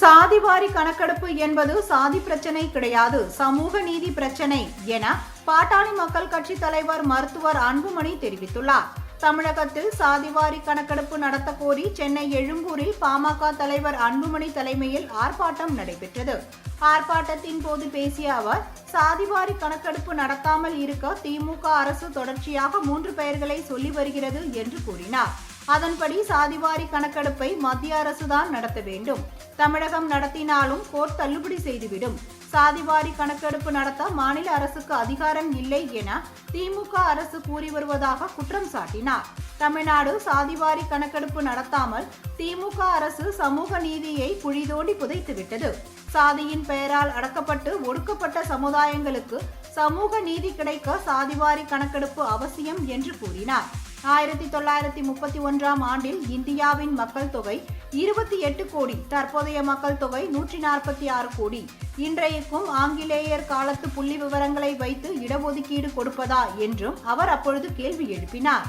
சாதிவாரி கணக்கெடுப்பு என்பது சாதி பிரச்சனை கிடையாது, சமூக நீதி பிரச்சனை என பாட்டாளி மக்கள் கட்சி தலைவர் மருத்துவர் அன்புமணி தெரிவித்துள்ளார். தமிழகத்தில் சாதிவாரி கணக்கெடுப்பு நடத்த கோரி சென்னை எழும்பூரில் பாமக தலைவர் அன்புமணி தலைமையில் ஆர்ப்பாட்டம் நடைபெற்றது. ஆர்ப்பாட்டத்தின் போது பேசிய அவர், சாதிவாரி கணக்கெடுப்பு நடத்தாமல் இருக்க திமுக அரசு தொடர்ச்சியாக 3 பெயர்களை சொல்லி வருகிறது என்று கூறினார். அதன்படி சாதிவாரி கணக்கெடுப்பை மத்திய அரசுதான் நடத்த வேண்டும். தமிழகம் நடத்தினாலும் கோர்ட் தள்ளுபடி செய்துவிடும். சாதிவாரி கணக்கெடுப்பு நடத்த மாநில அரசுக்கு அதிகாரம் இல்லை என திமுக அரசு கூறி வருவதாக குற்றம் சாட்டினார். தமிழ்நாடு சாதிவாரி கணக்கெடுப்பு நடத்தாமல் திமுக அரசு சமூக நீதியை குழி தோண்டி புதைத்துவிட்டது. சாதியின் பெயரால் அடக்கப்பட்டு ஒடுக்கப்பட்ட சமுதாயங்களுக்கு சமூக நீதி கிடைக்க சாதிவாரி கணக்கெடுப்பு அவசியம் என்று கூறினார். 1931ஆம் ஆண்டில் இந்தியாவின் மக்கள் தொகை 28 கோடி, தற்போதைய மக்கள் தொகை 146 கோடி. இன்றைக்கும் ஆங்கிலேயர் காலத்து புள்ளி விவரங்களை வைத்து இடஒதுக்கீடு கொடுப்பதா என்றும் அவர் அப்பொழுது கேள்வி எழுப்பினார்.